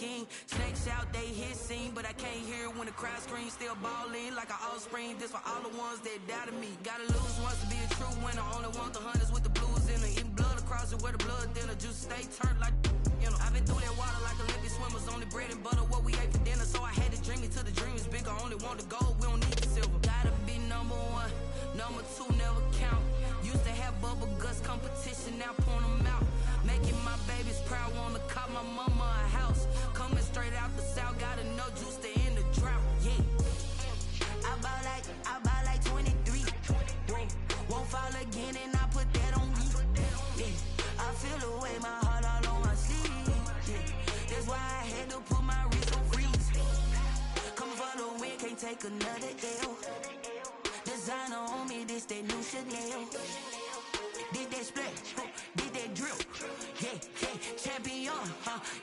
king. Snakes out, they hissing, but I can't hear when the crowd screams. Still ballin' like an offspring. This for all the ones that doubted me. Gotta lose once to be a true winner. Only want the hunters with the blues in it. Eating blood across it where the blood dinner. Juice stay turned like, you know. I've been through that water like Olympic swimmers. Only bread and butter what we ate for dinner. So I had to dream it till the dream is bigger. Only want the gold, we don't need the silver. Gotta be number one, number two never count. Used to have bubble guts competition, now point them out. Making my babies proud, wanna cop my mama a house. Coming straight out the south, gotta know juice to end the drought. Yeah, I bought like 23. Whoa, won't fall again and I put that on me. Yeah, I feel the way my heart all on my sleeve. Yeah, that's why I had to put my wrist on freeze. Coming for the win, can't take another L. Designer on me, this that new Chanel. Did that splash, did that drill. Yeah, champion,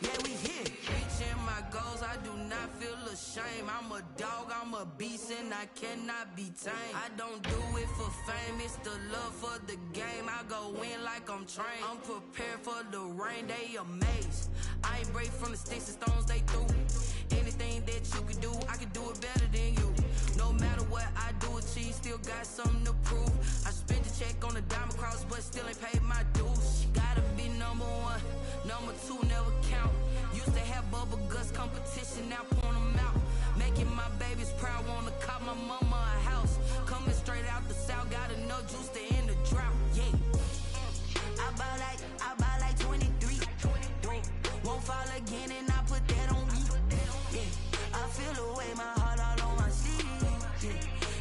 yeah, we here. Reaching my goals, I do not feel ashamed. I'm a dog, I'm a beast, and I cannot be tamed. I don't do it for fame, it's the love for the game. I go in like I'm trained. I'm prepared for the rain, they amazed. I ain't break from the sticks and stones they threw. Anything that you could do, I could do it better than you. No matter what I do, achieve, still got something to prove. I spent the check on the diamond cross, but still ain't paid my dues. Gotta be number one, number two never count. Used to have bubble guts competition, now point them out. Making my babies proud, wanna cop my mama a house. Coming straight out the south, gotta know juice to end the drought. Yeah, I bought like 23. Won't fall again and I put that on me. Yeah, I feel the way my heart all on my sleeve. Yeah,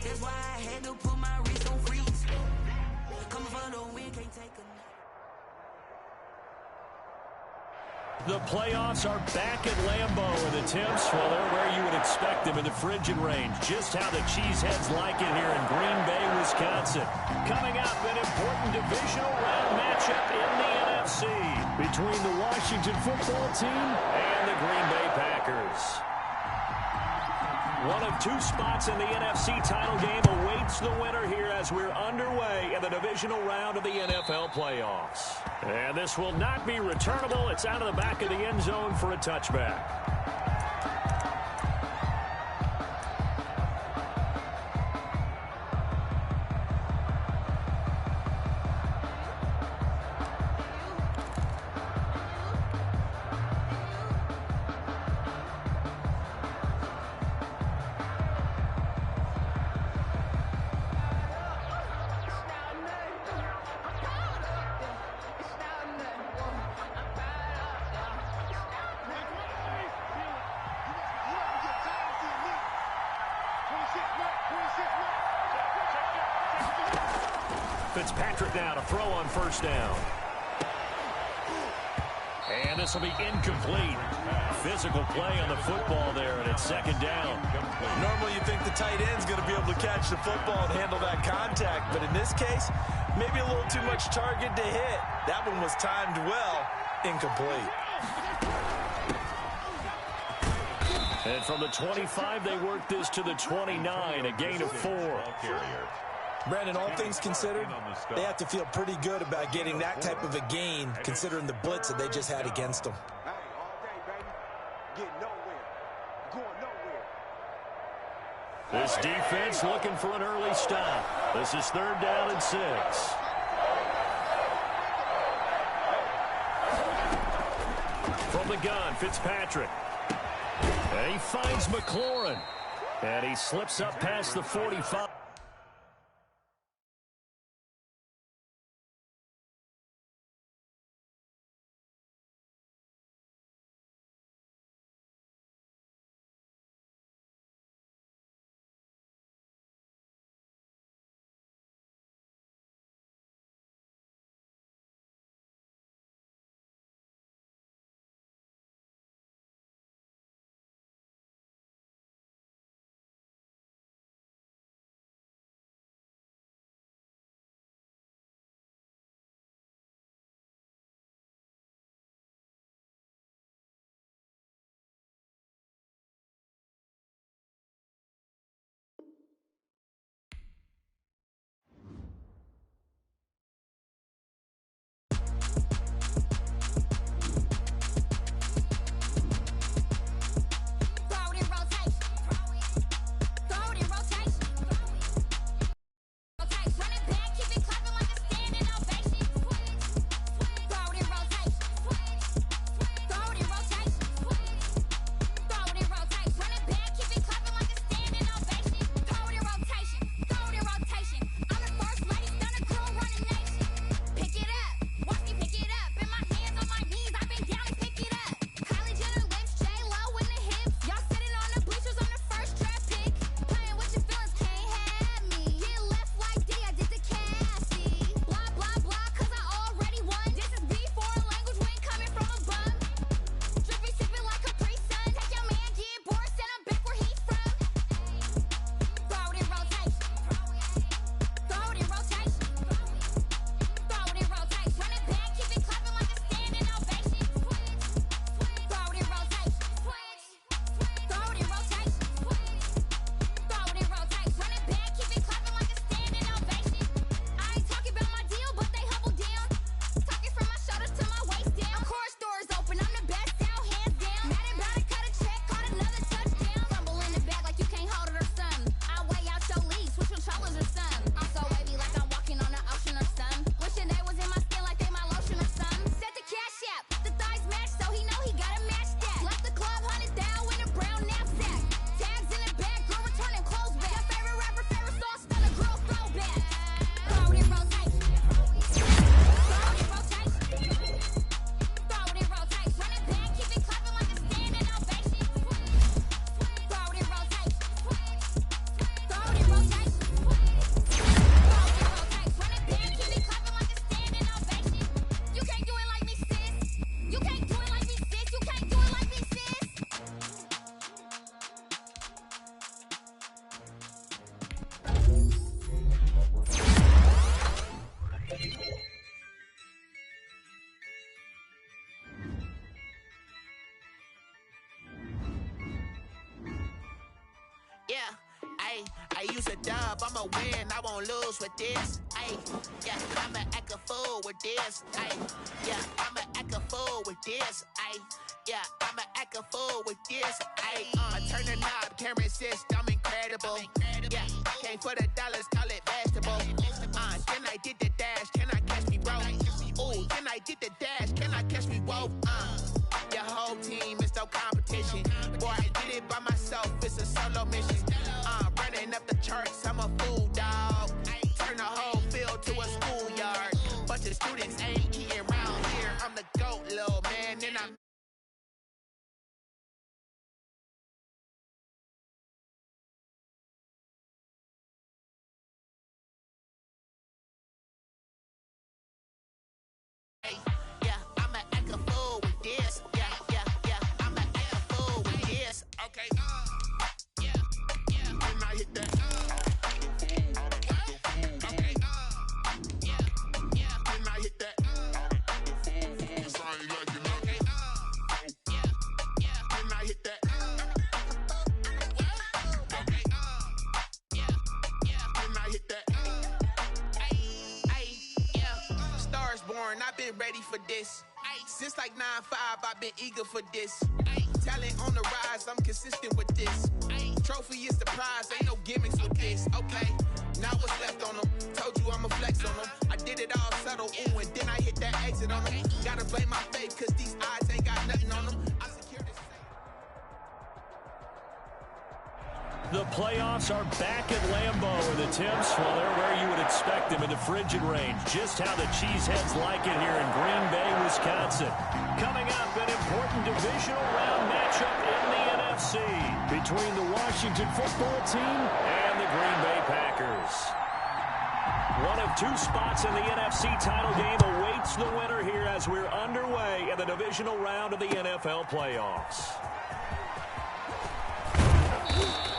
that's why I had to put my wrist on freeze. Coming for the win, can't take a. The playoffs are back at Lambeau, and the temps, well, they're where you would expect them in the frigid range. Just how the Cheeseheads like it here in Green Bay, Wisconsin. Coming up, an important divisional round matchup in the NFC between the Washington football team and the Green Bay Packers. One of two spots in the NFC title game awaits the winner here as we're underway in the divisional round of the NFL playoffs. And this will not be returnable. It's out of the back of the end zone for a touchback. Fitzpatrick now to throw on first down. And this will be incomplete. Physical play on the football there, and it's second down. Normally you think the tight end's going to be able to catch the football and handle that contact, but in this case, maybe a little too much target to hit. That one was timed well, incomplete. And from the 25, they work this to the 29, a gain of 4. Brandon, all things considered, they have to feel pretty good about getting that type of a gain, considering the blitz that they just had against them. This defense looking for an early stop. This is third down and 6. From the gun, Fitzpatrick. And he finds McLaurin. And he slips up past the 45. I use a dub, I'ma win, I won't lose with this. Ay, yeah, I'ma act a fool with this. Ay, yeah, I'ma act a fool with this. Ay, yeah, I'ma act a fool with this. Ay, I turn the knob, can't resist, I'm incredible. Yeah, came for the dollars, call it vegetable. Then I did the dash, can I catch me, bro? Ooh, then I did the dash, can I catch me, whoa? Your whole team is no competition. Boy, I did it by myself, it's a solo mission. Running up the charts, I'm a fool, dog. Turn the whole field to a schoolyard. Bunch of students ain't eating around here. I'm the GOAT, little man, and I'm yeah, I'ma act a fool with this. Yeah, I'ma act a fool with this. Okay, yeah, when I hit that. Okay, yeah, when I hit that. Okay, yeah, when I hit that. Okay, yeah, when I hit that. Ay, yeah, Stars born, I've been ready for this. Since like 9-5, I've been eager for this. Talent on the rise, I'm consistent with this. Trophy is the prize, ain't no gimmicks with this. Okay, now what's left on them? Told you I'ma flex on them. I did it all subtle, ooh, and then I hit that exit on them. Gotta blame my faith, cause these odds ain't got nothing on them. I secured this. The playoffs are back at Lambeau, and the Temps, well, they're where you would expect them in the frigid range. Just how the Cheeseheads like it here in Green Bay, Wisconsin. Coming up, an important divisional round matchup in the NFC between the Washington football team and the Green Bay Packers. One of two spots in the NFC title game awaits the winner here as we're underway in the divisional round of the NFL playoffs.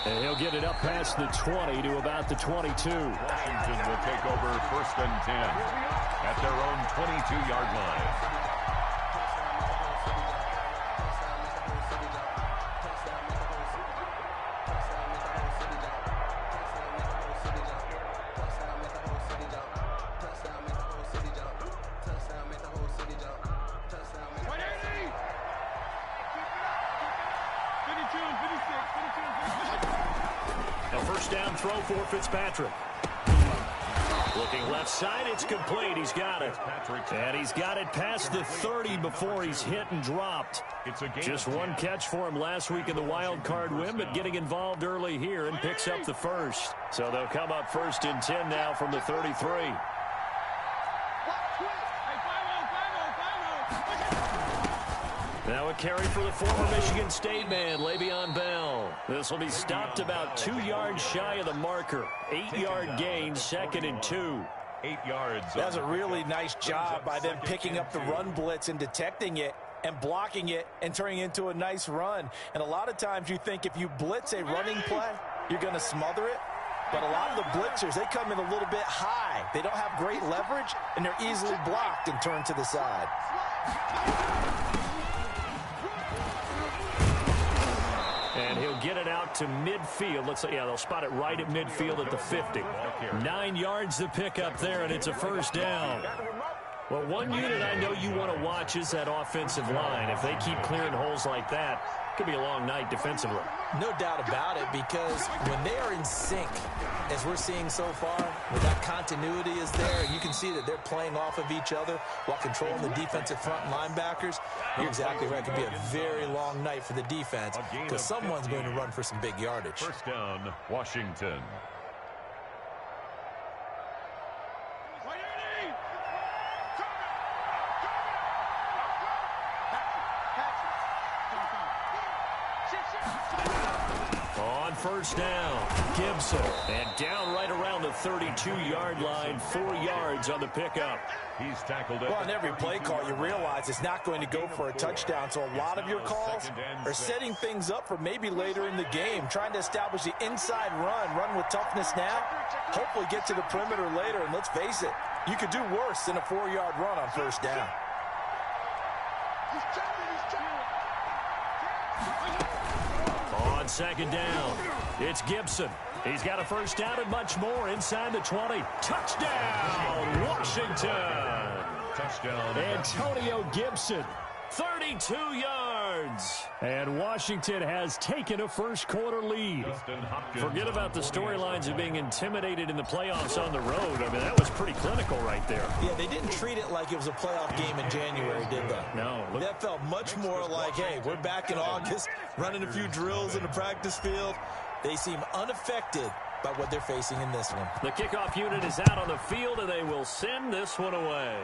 And he'll get it up past the 20 to about the 22. Washington will take over 1st and 10 at their own 22-yard line. Down throw for Fitzpatrick. Looking left side, it's complete. He's got it. And he's got it past the 30 before he's hit and dropped. Just one catch for him last week in the wild card win, but getting involved early here and picks up the first. So they'll come up 1st and 10 now from the 33. Now a carry for the former Michigan State man, Le'Veon Bell. This will be stopped about 2 yards shy of the marker. 8-yard gain, 2nd and 2. 8 yards. That's a really nice job by them picking up the run blitz and detecting it and blocking it and turning it into a nice run. And a lot of times you think if you blitz a running play, you're going to smother it. But a lot of the blitzers, they come in a little bit high. They don't have great leverage, and they're easily blocked and turned to the side. And he'll get it out to midfield. Looks like, yeah, they'll spot it right at midfield at the 50. 9 yards to pick up there, and it's a first down. Well, one unit I know you want to watch is that offensive line. If they keep clearing holes like that, it could be a long night defensively. No doubt about it, because when they are in sync, as we're seeing so far, when that continuity is there, you can see that they're playing off of each other while controlling the defensive front linebackers. You're exactly right. It could be a very long night for the defense because someone's going to run for some big yardage. First down, Washington. On first down, Gibson. And down right around the 32-yard line, 4 yards on the pickup. He's tackled Well, on every play call, you realize it's not going to go for a touchdown. So a lot of your calls are setting things up for maybe later in the game, trying to establish the inside run with toughness now, hopefully get to the perimeter later. And let's face it, you could do worse than a 4-yard run on first down. second down. It's Gibson. He's got a first down and much more inside the 20. Touchdown, Washington. Touchdown. Antonio Gibson, 32 yards. And Washington has taken a first-quarter lead. Forget about the storylines of being intimidated in the playoffs on the road. I mean, that was pretty clinical right there. Yeah, they didn't treat it like it was a playoff game in January, did they? No. That felt much more like, hey, we're back in August, running a few drills in the practice field. They seem unaffected by what they're facing in this one. The kickoff unit is out on the field, and they will send this one away.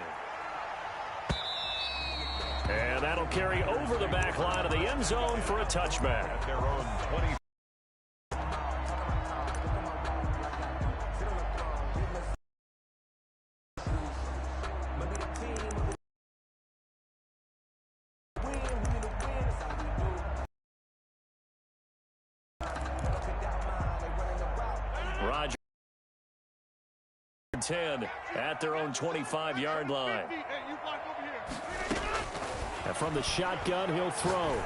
And that'll carry over the back line of the end zone for a touchback. At their own 20. Rodgers 10 at their own 25-yard line. And from the shotgun, he'll throw.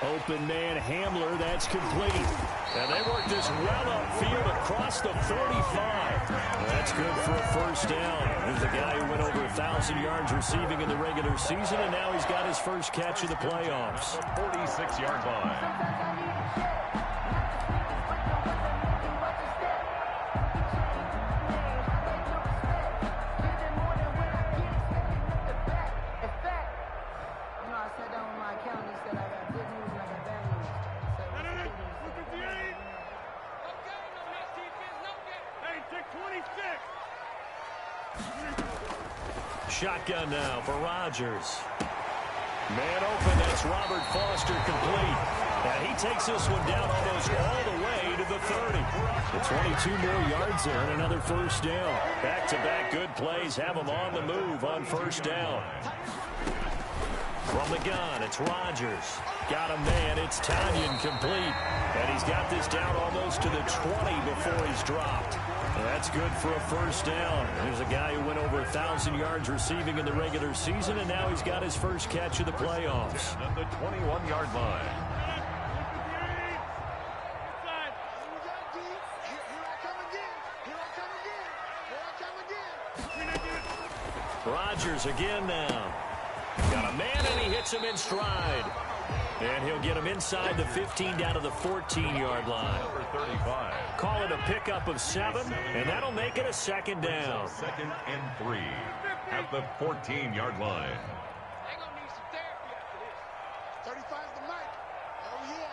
Open man, Hamler, that's complete. And they work this well upfield across the 45. That's good for a first down. There's a guy who went over 1,000 yards receiving in the regular season, and now he's got his first catch of the playoffs. 46-yard line. Shotgun now for Rodgers. Man open, that's Robert Foster complete. And he takes this one down almost all the way to the 30. The 22 more yards there and another first down. Back-to-back good plays have him on the move on first down. From the gun, it's Rodgers. Got a man, it's Tanyan complete. And he's got this down almost to the 20 before he's dropped. And that's good for a first down. There's a guy who went over 1,000 yards receiving in the regular season, and now he's got his first catch of the playoffs. At the 21-yard line. Rodgers again now. Got a man, and he hits him in stride. And he'll get him inside the 15 down to the 14-yard line. Number 35. Call it a pickup of 7, and that'll make it a second down. 2nd and 3 at the 14-yard line. They're going to need some therapy after this. 35's the mic. Oh, yeah.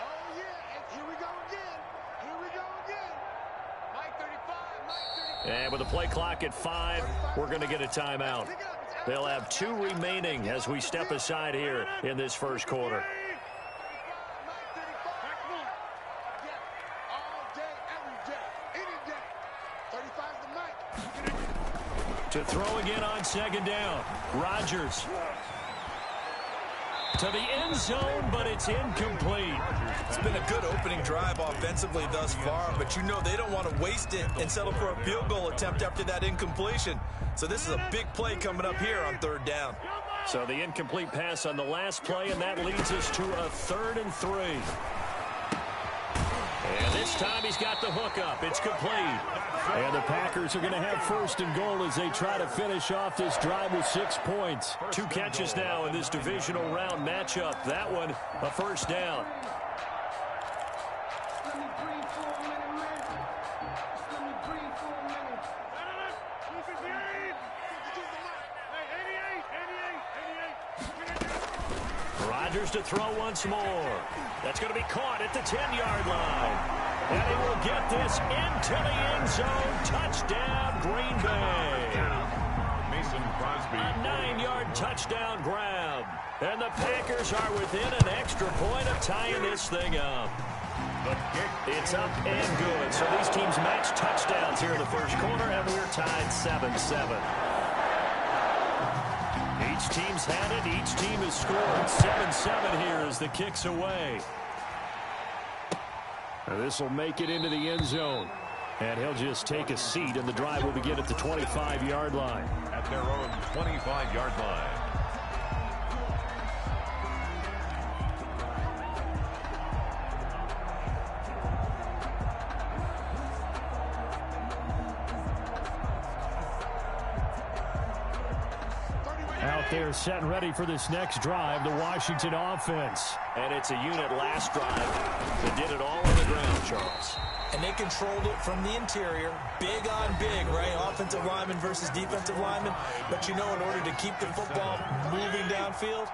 Oh, yeah. And here we go again. Here we go again. Mike 35. Mike 35. And with the play clock at 5, we're going to get a timeout. They'll have 2 remaining as we step aside here in this first quarter. To throw again on second down. Rodgers. To the end zone, but it's incomplete. It's been a good opening drive offensively thus far, but you know they don't want to waste it and settle for a field goal attempt after that incompletion. So this is a big play coming up here on 3rd down. So the incomplete pass on the last play, and that leads us to a 3rd and 3. And this time he's got the hook up. It's complete. And the Packers are going to have 1st and goal as they try to finish off this drive with 6 points. 2 catches now in this divisional round matchup. That one, a first down. Rodgers to throw once more. That's going to be caught at the 10-yard line. And he will get this into the end zone. Touchdown, Green Bay. Mason Crosby. A 9-yard touchdown grab. And the Packers are within an extra point of tying this thing up. The kick. It's up and good. So these teams match touchdowns here in the first quarter, and we're tied 7-7. Each team's had it. Each team has scored. 7-7 here as the kick's away. This will make it into the end zone. And he'll just take a seat, and the drive will begin at the 25-yard line. At their own 25-yard line. Out there set and ready for this next drive, the Washington offense. And it's a unit last drive that did it all on the ground, Charles. And they controlled it from the interior, big on big, right? Offensive lineman versus defensive lineman. But you know, in order to keep the football moving downfield,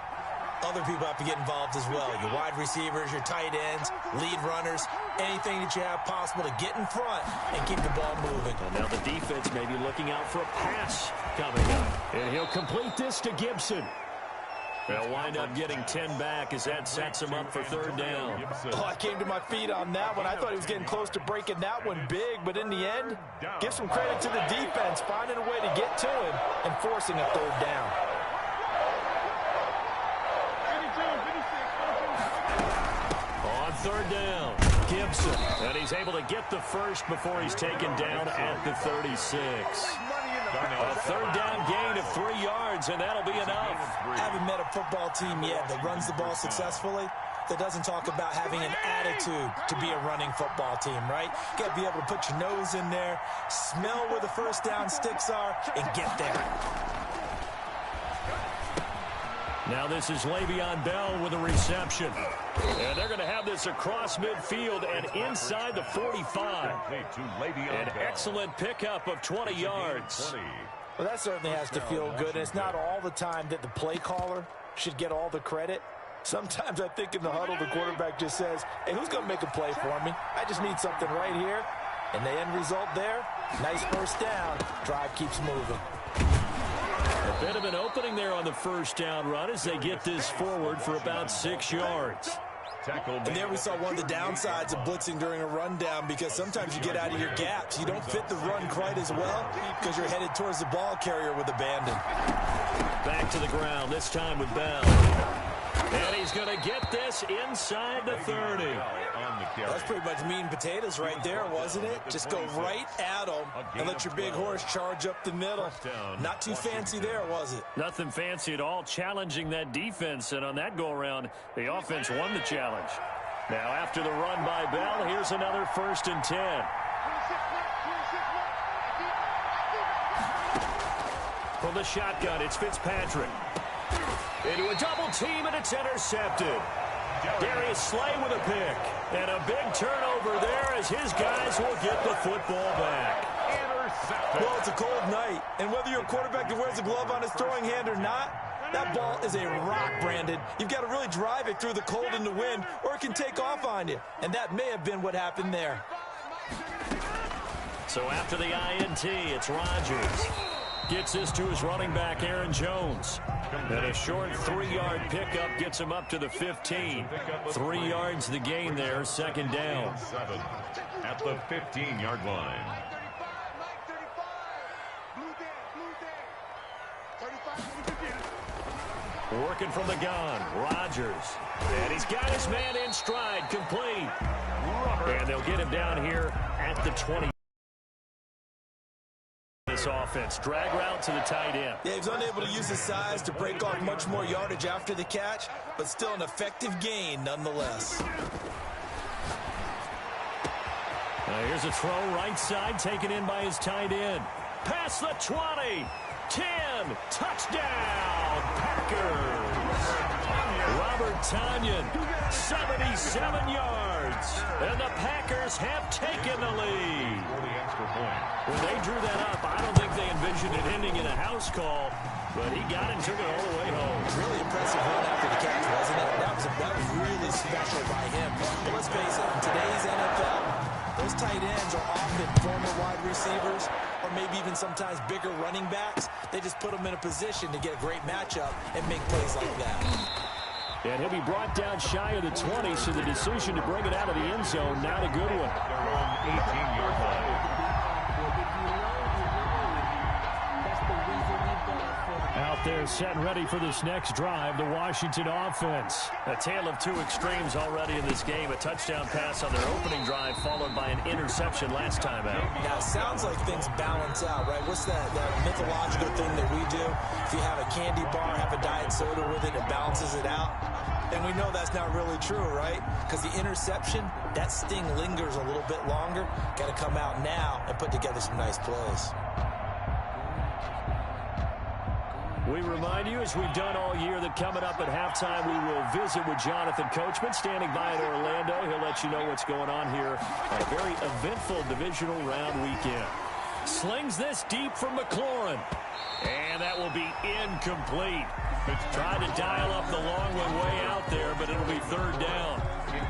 other people have to get involved as well. Your wide receivers, your tight ends, lead runners, anything that you have possible to get in front and keep the ball moving. And now the defense may be looking out for a pass coming up. And he'll complete this to Gibson. They'll wind up getting 10 back as that sets him up for third down. Oh, I came to my feet on that one. I thought he was getting close to breaking that one big, but in the end, give some credit to the defense, finding a way to get to him and forcing a third down. On third down, Gibson. And he's able to get the first before he's taken down at the 36. A third down gain of 3 yards, and that'll be enough. I haven't met a football team yet that runs the ball successfully that doesn't talk about having an attitude to be a running football team, right? You got to be able to put your nose in there, smell where the first down sticks are, and get there. Now this is Le'Veon Bell with a reception. And they're going to have this across midfield and inside the 45. An excellent pickup of 20 yards. Well, that certainly has to feel good. And it's not all the time that the play caller should get all the credit. Sometimes I think in the huddle, the quarterback just says, hey, who's going to make a play for me? I just need something right here. And the end result there, nice first down. Drive keeps moving. A bit of an opening there on the first down run as they get this forward for about 6 yards. And there we saw one of the downsides of blitzing during a rundown, because sometimes you get out of your gaps. You don't fit the run quite as well because you're headed towards the ball carrier with abandon. Back to the ground, this time with Bell. And he's going to get this inside the 30. That's pretty much meat and potatoes right there, wasn't it? Just go right at him and let your big horse charge up the middle. Not too fancy there, was it? Nothing fancy at all, challenging that defense. And on that go-around, the offense won the challenge. Now after the run by Bell, here's another 1st and 10. From the shotgun, it's Fitzpatrick. Into a double team, and it's intercepted. Darius Slay with a pick. And a big turnover there as his guys will get the football back. Well, it's a cold night, and whether you're a quarterback that wears a glove on his throwing hand or not, that ball is a rock, Brandon. You've got to really drive it through the cold and the wind, or it can take off on you. And that may have been what happened there. So after the INT, it's Rodgers. Gets this to his running back, Aaron Jones. And a short 3-yard pickup gets him up to the 15. 3 yards the gain there, 2nd down. At the 15-yard line. Working from the gun, Rodgers. And he's got his man in stride, complete. And they'll get him down here at the 20. This offense, drag route to the tight end. Yeah, he was unable to use his size to break off much more yardage after the catch, but still an effective gain nonetheless. Here's a throw right side, taken in by his tight end. Past the 20, 10, touchdown, Packers. Robert Tonyan, 77 yards, and the Packers have taken the lead. When they drew that up, I don't think they envisioned it ending in a house call, but he got it and took it all the way home. Really impressive run after the catch, wasn't it? That was really special by him. But let's face it, in today's NFL, those tight ends are often former wide receivers or maybe even sometimes bigger running backs. They just put them in a position to get a great matchup and make plays like that. And he'll be brought down shy of the 20, so the decision to bring it out of the end zone, not a good one. They're on 18-yard line. Out there set and ready for this next drive, the Washington offense. A tale of two extremes already in this game. A touchdown pass on their opening drive, followed by an interception last time out. Now, it sounds like things balance out, right? What's that mythological thing that we do? If you have a candy bar, have a diet soda with it, it balances it out. And we know that's not really true, right? Because the interception, that sting lingers a little bit longer. Got to come out now and put together some nice plays. We remind you, as we've done all year, that coming up at halftime, we will visit with Jonathan Coachman, standing by in Orlando. He'll let you know what's going on here on a very eventful divisional round weekend. Slings this deep from McLaurin. And that will be incomplete. Tried to dial up the long one way out there, but it'll be third down.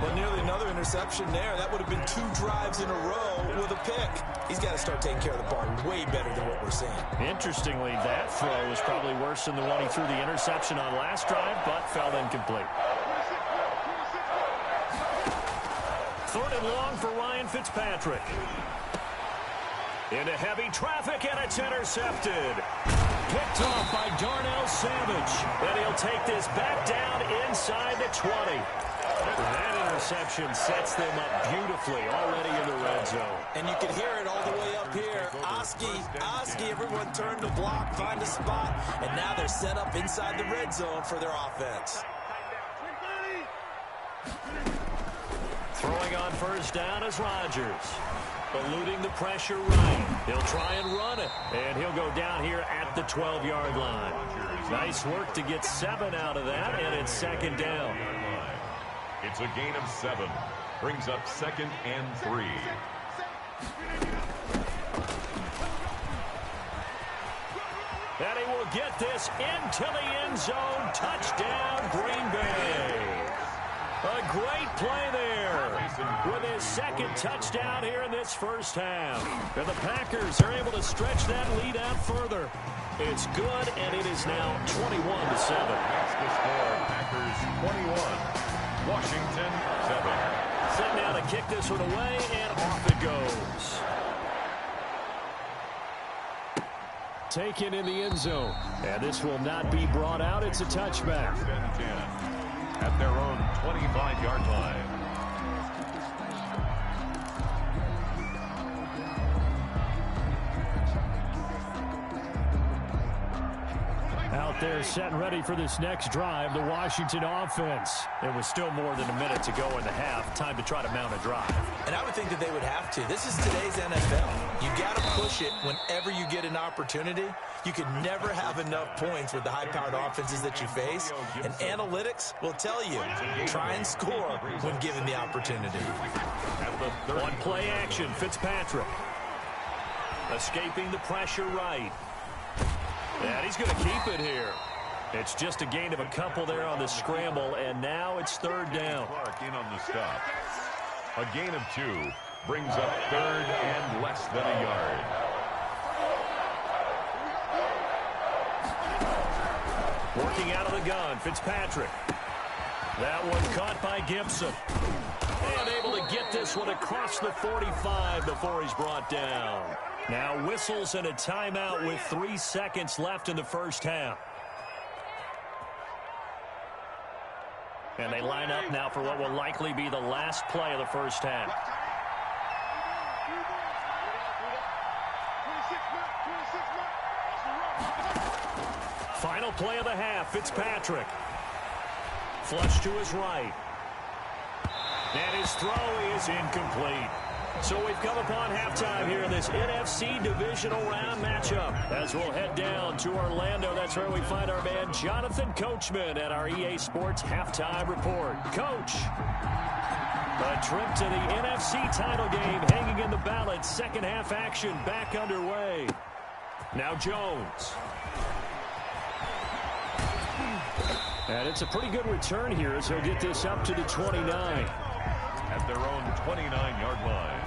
Well, nearly another interception there. That would have been 2 drives in a row with a pick. He's got to start taking care of the ball way better than what we're seeing. Interestingly, that throw was probably worse than the one he threw the interception on last drive, but fell incomplete. Third and long for Ryan Fitzpatrick. Into heavy traffic, and it's intercepted. Picked off by Darnell Savage. And he'll take this back down inside the 20. That interception sets them up beautifully already in the red zone. And you can hear it all the way up here. Oski, everyone turned to block, find a spot, and now they're set up inside the red zone for their offense. Throwing on first down is Rodgers. Eluding the pressure right. He'll try and run it. And he'll go down here at the 12-yard line. Nice work to get 7 out of that, and it's second down. It's a gain of 7. Brings up 2nd and 3. And he will get this into the end zone. Touchdown, Green Bay. A great play there with his second touchdown here in this first half. And the Packers are able to stretch that lead out further. It's good, and it is now 21-7. That's the score. Packers 21. Washington 7. Set now to kick this one away, and off it goes. Taken in the end zone. And this will not be brought out. It's a touchback. 10-10. At their own 25-yard line. Out there set and ready for this next drive, the Washington offense. There was still more than a minute to go in the half. Time to try to mount a drive. And I would think that they would have to. This is today's NFL. You got to push it whenever you get an opportunity. You can never have enough points with the high-powered offenses that you face. And analytics will tell you, try and score when given the opportunity. One play action, Fitzpatrick. Escaping the pressure right. And he's going to keep it here. It's just a gain of a couple there on the scramble, and now it's third down. Clark in on the stop. A gain of 2 brings up 3rd and less than a yard. Working out of the gun, Fitzpatrick. That one caught by Gibson. And able to get this one across the 45 before he's brought down. Now whistles and a timeout with 3 seconds left in the first half. And they line up now for what will likely be the last play of the first half. Final play of the half, Fitzpatrick. Flush to his right. And his throw is incomplete. So we've come upon halftime here in this NFC Divisional Round matchup. As we'll head down to Orlando, that's where we find our man Jonathan Coachman at our EA Sports Halftime Report. Coach, a trip to the NFC title game hanging in the balance. Second half action back underway. Now Jones. And it's a pretty good return here as he'll get this up to the 29. At their own 29-yard line.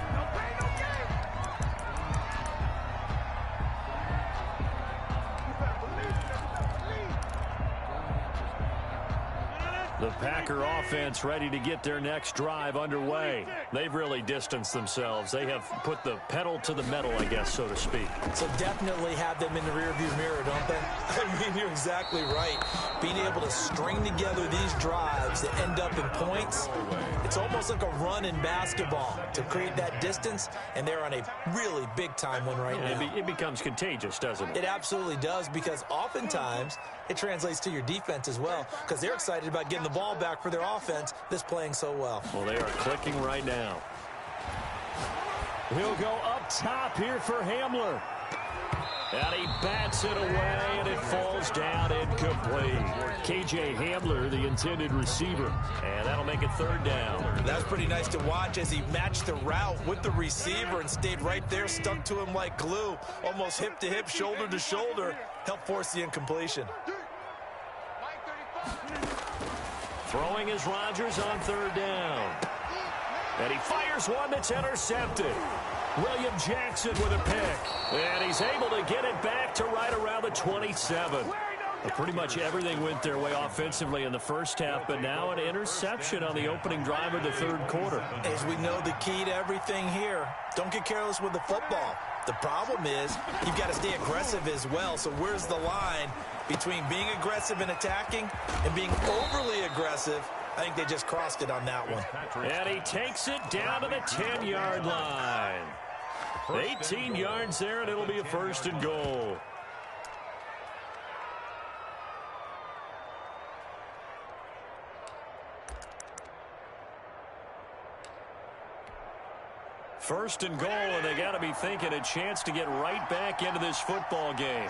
The Packer offense ready to get their next drive underway. They've really distanced themselves. They have put the pedal to the metal, I guess, so to speak. So definitely have them in the rearview mirror, don't they? I mean, you're exactly right. Being able to string together these drives that end up in points, it's almost like a run in basketball to create that distance, and they're on a really big-time one right now. It becomes contagious, doesn't it? It absolutely does, because oftentimes it translates to your defense as well, because they're excited about getting the ball back for their offense that's playing so well. Well, they are clicking right now. He'll go up top here for Hamler. And he bats it away, and it falls down incomplete. K.J. Hamler, the intended receiver. And that'll make it third down. That's pretty nice to watch as he matched the route with the receiver and stayed right there, stuck to him like glue, almost hip to hip, shoulder to shoulder, helped force the incompletion. Throwing is Rodgers on third down. And he fires one that's intercepted. William Jackson with a pick. And he's able to get it back to right around the 27. Pretty much everything went their way offensively in the first half, but now an interception on the opening drive of the third quarter. As we know, the key to everything here, don't get careless with the football. The problem is you've got to stay aggressive as well. So where's the line between being aggressive and attacking and being overly aggressive? I think they just crossed it on that one. And he takes it down to the 10-yard line. 18 yards there, and it'll be a first and goal. First and goal, and they got to be thinking a chance to get right back into this football game.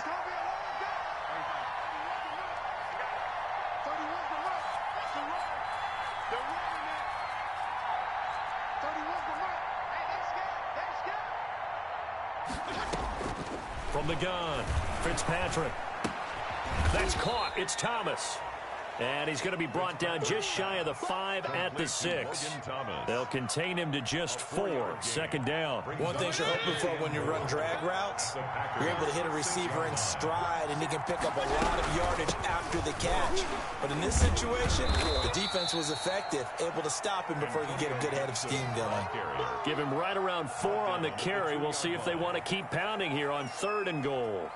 From the gun, Fitzpatrick. That's caught. It's Thomas. And he's going to be brought down just shy of the 5 at the 6. They'll contain him to just 4. Second down. One thing you're hoping for when you run drag routes, you're able to hit a receiver in stride, and he can pick up a lot of yardage after the catch. But in this situation, the defense was effective, able to stop him before he could get a good head of steam going. Give him right around 4 on the carry. We'll see if they want to keep pounding here on third and goal.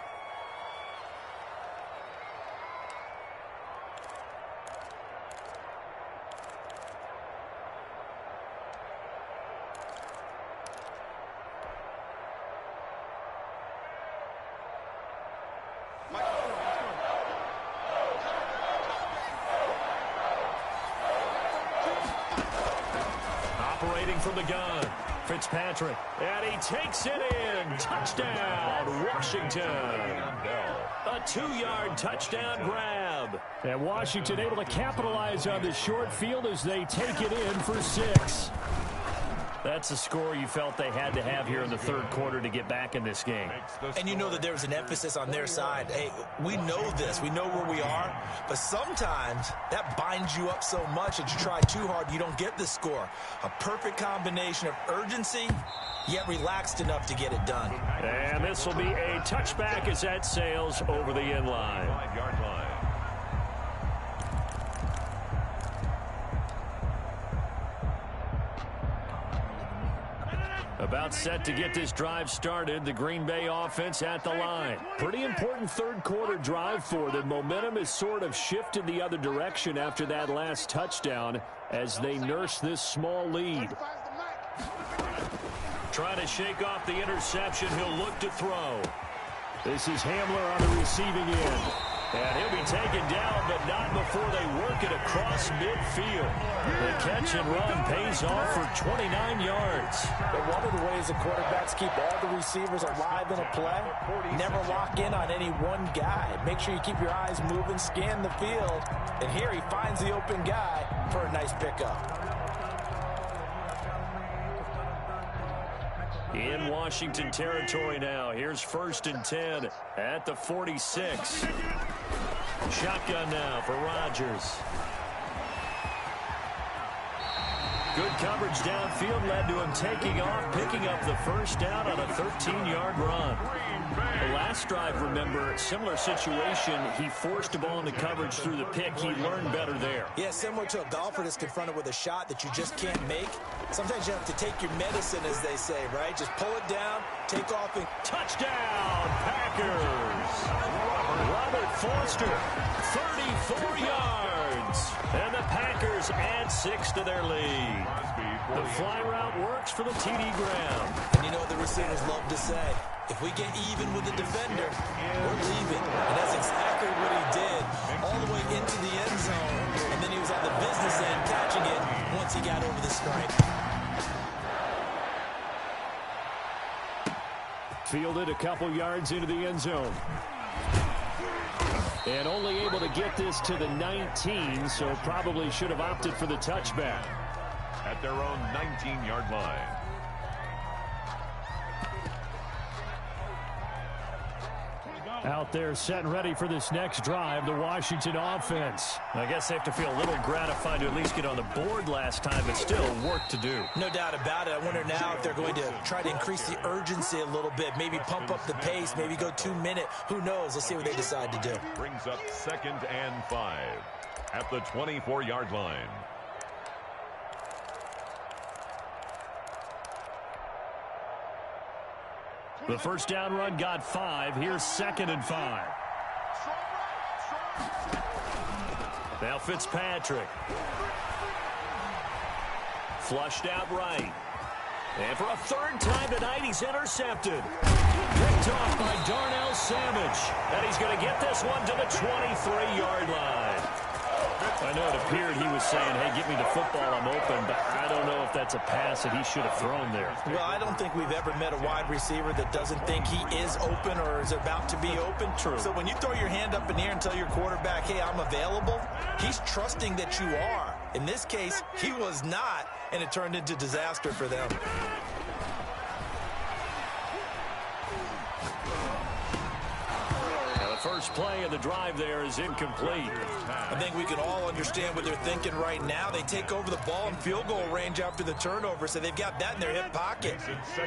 From the gun, Fitzpatrick, and he takes it in. Touchdown, Washington. A 2-yard touchdown grab. And Washington able to capitalize on the short field as they take it in for 6. That's a score you felt they had to have here in the third quarter to get back in this game. And you know that there's an emphasis on their side. Hey, we know this. We know where we are. But sometimes that binds you up so much that you try too hard, you don't get the score. A perfect combination of urgency, yet relaxed enough to get it done. And this will be a touchback as that sails over the end line. 5-yard line. About set to get this drive started. The Green Bay offense at the line. Pretty important third quarter drive for them. Momentum has sort of shifted the other direction after that last touchdown as they nurse this small lead. Trying to shake off the interception. He'll look to throw. This is Hamler on the receiving end. And he'll be taken down, but not before they work it across midfield. The catch and run pays off for 29 yards. But one of the ways the quarterbacks keep all the receivers alive in a play, never lock in on any one guy. Make sure you keep your eyes moving, scan the field. And here he finds the open guy for a nice pickup. In Washington territory now. Here's first and 10 at the 46. Shotgun now for Rodgers. Good coverage downfield led to him taking off, picking up the first down on a 13-yard run. The last drive, remember, similar situation. He forced a ball into coverage through the pick. He learned better there. Yeah, similar to a golfer that's confronted with a shot that you just can't make. Sometimes you have to take your medicine, as they say, right? Just pull it down, take off, and touchdown, Packers. Robert Foster, 34 yards. And the Packers add 6 to their lead. The fly route works for the TD Graham. And you know what the receivers love to say? If we get even with the defender, we're leaving. And that's exactly what he did, all the way into the end zone. And then he was on the business end catching it once he got over the stripe. Fielded a couple yards into the end zone. And only able to get this to the 19, so probably should have opted for the touchback. At their own 19-yard line. Out there set and ready for this next drive, the Washington offense. I guess they have to feel a little gratified to at least get on the board last time, but still work to do. No doubt about it. I wonder now if they're going to try to increase the urgency a little bit, maybe pump up the pace, maybe go 2-minute. Who knows? Let's see what they decide to do. Brings up 2nd and 5 at the 24-yard line. The first down run got 5. Here's 2nd and 5. Now Fitzpatrick. Flushed out right. And for a 3rd time tonight, he's intercepted. Picked off by Darnell Savage. And he's going to get this one to the 23-yard line. I know it appeared he was saying, hey, get me the football, I'm open, but I don't know if that's a pass that he should have thrown there. Well, I don't think we've ever met a wide receiver that doesn't think he is open or is about to be open. True. So when you throw your hand up in the air and tell your quarterback, hey, I'm available, he's trusting that you are. In this case, he was not, and it turned into disaster for them. First play of the drive there is incomplete. I think we can all understand what they're thinking right now. They take over the ball in field goal range after the turnover, so they've got that in their hip pocket.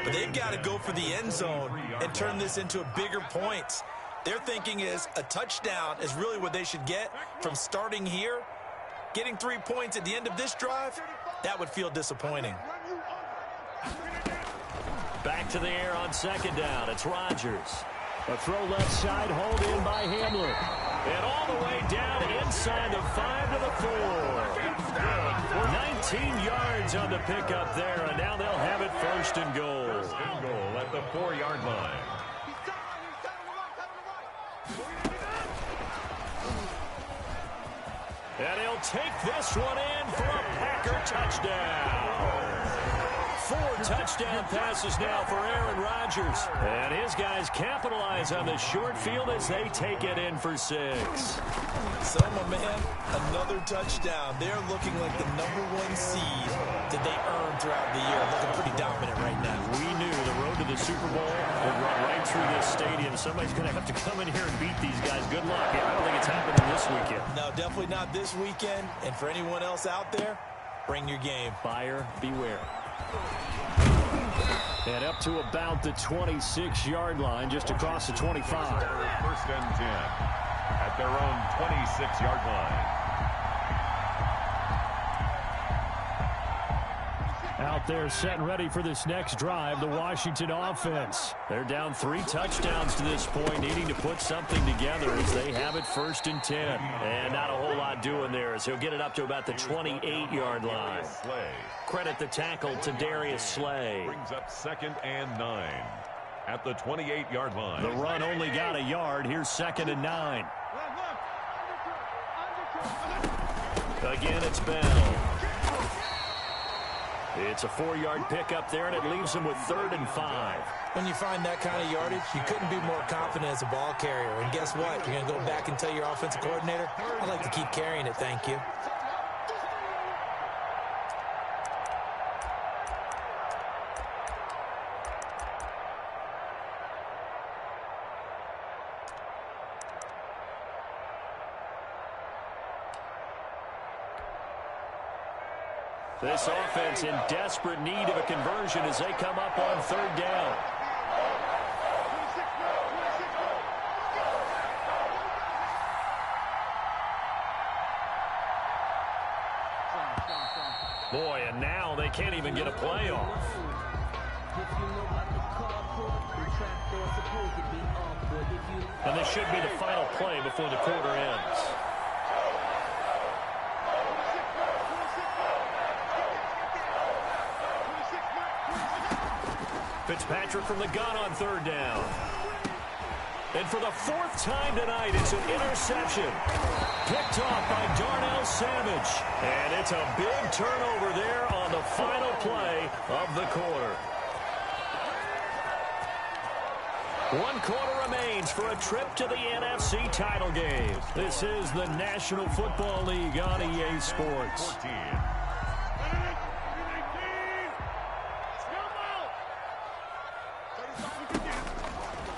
But they've got to go for the end zone and turn this into a bigger point. Their thinking is a touchdown is really what they should get from starting here. Getting 3 points at the end of this drive, that would feel disappointing. Back to the air on 2nd down. It's Rodgers. A throw left side, hauled in by Hamler. And all the way down inside the 5 to the 4. 19 yards on the pickup there, and now they'll have it 1st and goal. 1st and goal at the 4-yard line. And he'll take this one in for a Packer touchdown. 4 touchdown passes now for Aaron Rodgers. And his guys capitalize on the short field as they take it in for 6. So, my man, another touchdown. They're looking like the #1 seed that they earned throughout the year. Looking pretty dominant right now. We knew the road to the Super Bowl would run right through this stadium. Somebody's going to have to come in here and beat these guys. Good luck. I don't think it's happening this weekend. No, definitely not this weekend. And for anyone else out there, bring your game. Buyer beware. And up to about the 26-yard line, just across the 25. 1st and 10 at their own 26-yard line. Out there set and ready for this next drive, the Washington offense. They're down 3 touchdowns to this point, needing to put something together as they have it 1st and 10. And not a whole lot doing there as he'll get it up to about the 28-yard line. Credit the tackle to Darius Slay. Brings up 2nd and 9 at the 28-yard line. The run only got a yard. Here's 2nd and 9. Again, it's Bell. It's a 4-yard pickup there, and it leaves them with 3rd and 5. When you find that kind of yardage, you couldn't be more confident as a ball carrier. And guess what? You're going to go back and tell your offensive coordinator, I'd like to keep carrying it, thank you. This offense in desperate need of a conversion as they come up on 3rd down. Boy, and now they can't even get a play off. And this should be the final play before the quarter ends. Fitzpatrick from the gun on 3rd down. And for the 4th time tonight, it's an interception. Picked off by Darnell Savage. And it's a big turnover there on the final play of the quarter. 1 quarter remains for a trip to the NFC title game. This is the National Football League on EA Sports. 14.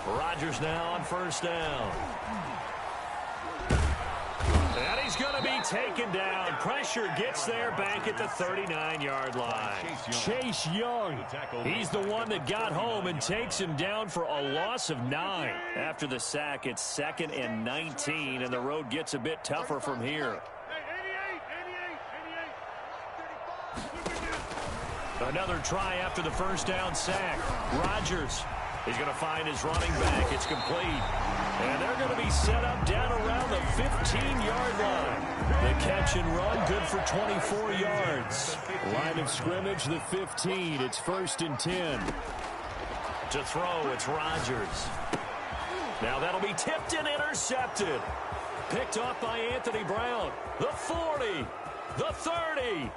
Rodgers now on first down. And he's going to be taken down. Pressure gets there back at the 39-yard line. Chase Young, he's the one that got home and takes him down for a loss of 9. After the sack, it's 2nd and 19, and the road gets a bit tougher from here. Another try after the first down sack. Rodgers, he's going to find his running back. It's complete. And they're going to be set up down around the 15-yard line. The catch and run, good for 24 yards. Line of scrimmage, the 15. It's 1st and 10. To throw, it's Rodgers. Now that'll be tipped and intercepted. Picked off by Anthony Brown. The 40. The 30.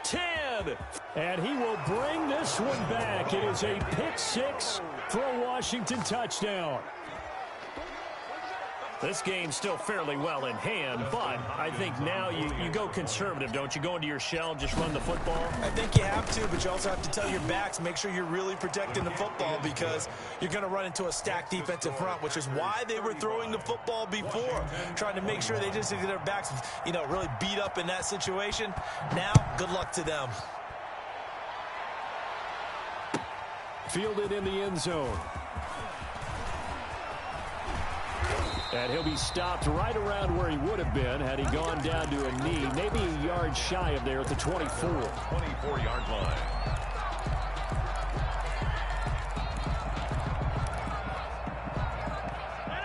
10. And he will bring this one back. It is a pick 6 for a Washington touchdown. This game's still fairly well in hand, but I think now you go conservative, don't you? Go into your shell and just run the football? I think you have to, but you also have to tell your backs, make sure you're really protecting the football because you're going to run into a stacked defensive front, which is why they were throwing the football before, trying to make sure they just get their backs, really beat up in that situation. Now, good luck to them. Fielded in the end zone. And he'll be stopped right around where he would have been had he gone down to a knee, maybe a yard shy of there at the 24. 24-yard line.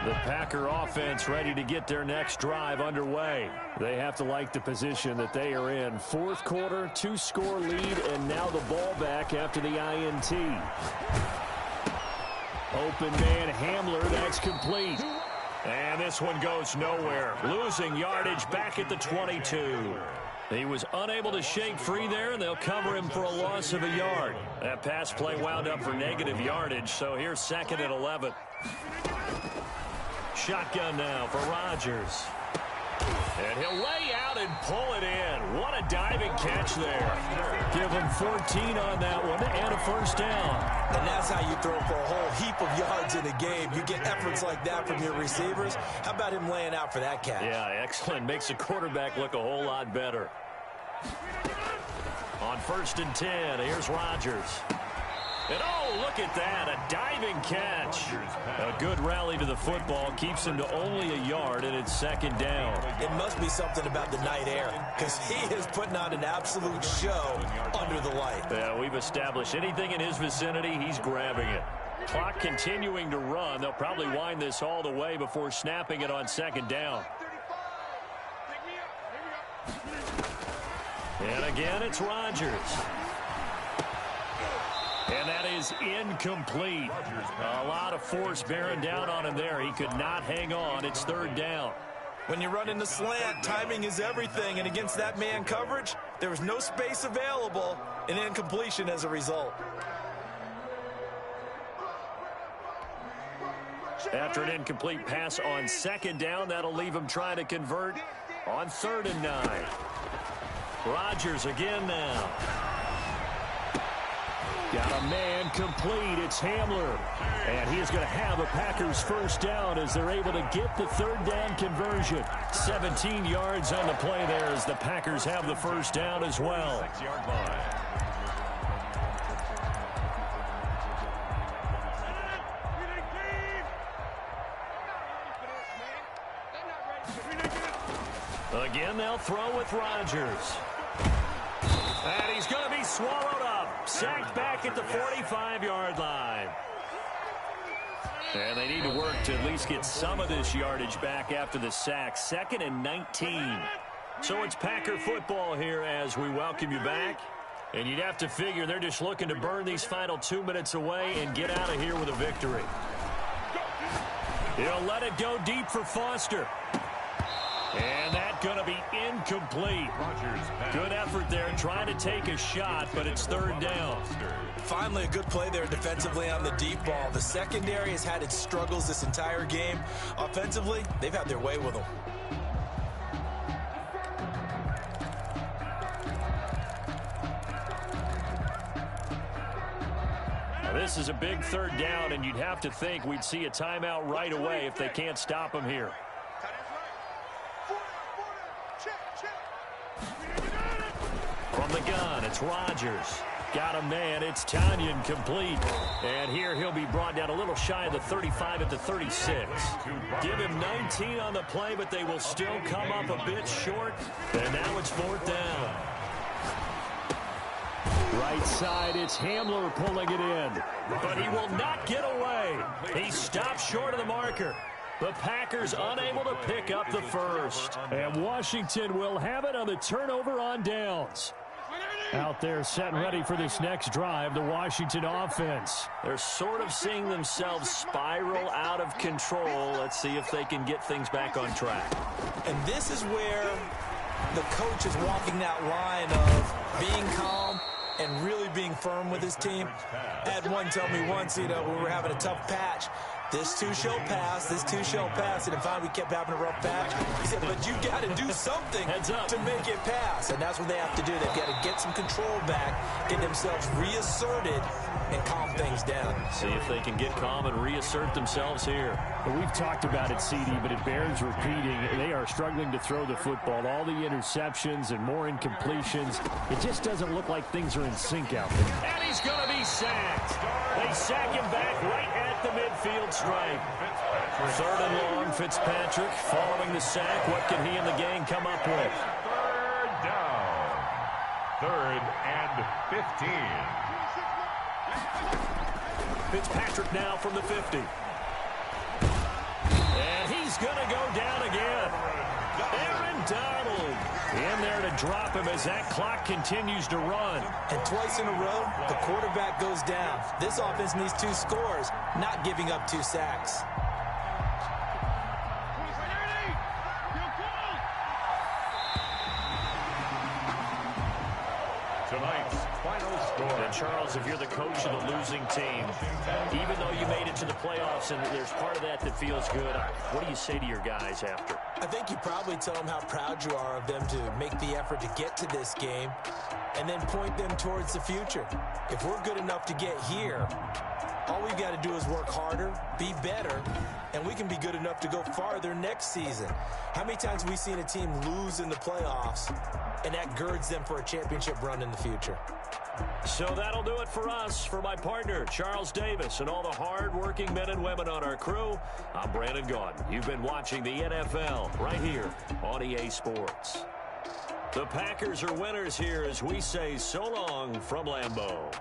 The Packer offense ready to get their next drive underway. They have to like the position that they are in. 4th quarter, 2-score lead, and now the ball back after the INT. Open man Hamler, that's complete. And this one goes nowhere. Losing yardage back at the 22. He was unable to shake free there, and they'll cover him for a loss of a yard. That pass play wound up for negative yardage, so here's 2nd and 11. Shotgun now for Rodgers. And he'll lay out and pull it in. What a diving catch there. Give him 14 on that one and a first down. And that's how you throw for a whole heap of yards in a game. You get efforts like that from your receivers. How about him laying out for that catch? Yeah, excellent. Makes the quarterback look a whole lot better. On 1st and 10, here's Rodgers. And oh, look at that, a diving catch. A good rally to the football, keeps him to only a yard, and it's 2nd down. It must be something about the night air, because he is putting on an absolute show under the light. Yeah, we've established anything in his vicinity, he's grabbing it. Clock continuing to run. They'll probably wind this all the way before snapping it on 2nd down. And again, it's Rodgers. And that is incomplete. A lot of force bearing down on him there. He could not hang on. It's 3rd down. When you run in the slant, timing is everything. And against that man coverage, there was no space available. An incompletion as a result. After an incomplete pass on 2nd down, that'll leave him trying to convert on 3rd and 9. Rodgers again now. Got a man complete. It's Hamler. And he is going to have a Packers first down as they're able to get the 3rd down conversion. 17 yards on the play there as the Packers have the first down as well. 6-yard line. Again, they'll throw with Rodgers. And he's going to be swallowed up. Sacked back at the 45-yard line. And they need to work to at least get some of this yardage back after the sack. 2nd and 19. So it's Packer football here as we welcome you back. And you'd have to figure they're just looking to burn these final 2 minutes away and get out of here with a victory. He'll let it go deep for Foster. And that's going to be incomplete. Good effort there trying to take a shot, but it's third down. Finally, a good play there defensively on the deep ball. The secondary has had its struggles this entire game. Offensively, they've had their way with them. This is a big third down, and you'd have to think we'd see a timeout right away if they can't stop him here. From the gun, it's Rodgers. Got a man, it's Tanyan complete. And here he'll be brought down a little shy of the 35 at the 36. Give him 19 on the play, but they will still come up a bit short. And now it's fourth down. Right side, it's Hamler pulling it in. But he will not get away. He stopped short of the marker. The Packers unable to pick up the first. And Washington will have it on the turnover on downs. Out there set and ready for this next drive, the Washington offense. They're sort of seeing themselves spiral out of control. Let's see if they can get things back on track. And this is where the coach is walking that line of being calm and really being firm with his team. I had one tell me once, when we were having a tough patch, this too shall pass, this too shall pass. And if we kept having a rough patch, he said, but you got to do something to make it pass. And that's what they have to do. They've got to get some control back, get themselves reasserted, and calm things down. See if they can get calm and reassert themselves here. Well, we've talked about it, CD, but it bears repeating. They are struggling to throw the football. All the interceptions and more incompletions. It just doesn't look like things are in sync out there. And he's going to be sacked. They sack him back right at the midfield stripe. Third and long, Fitzpatrick following the sack. What can he and the gang come up with? Third down. Third and 15. Fitzpatrick now from the 50. And he's going to go down again. Aaron Donald in there to drop him as that clock continues to run. And twice in a row, the quarterback goes down. This offense needs 2 scores, not giving up 2 sacks. Tonight's final score. And Charles, if you're the coach of the losing team, even though you made it to the playoffs and there's part of that feels good, what do you say to your guys after? I think you probably tell them how proud you are of them to make the effort to get to this game and then point them towards the future. If we're good enough to get here, all we've got to do is work harder, be better, and we can be good enough to go farther next season. How many times have we seen a team lose in the playoffs, and that girds them for a championship run in the future? So that'll do it for us. For my partner, Charles Davis, and all the hard-working men and women on our crew, I'm Brandon Gaudin. You've been watching the NFL right here on EA Sports. The Packers are winners here as we say so long from Lambeau.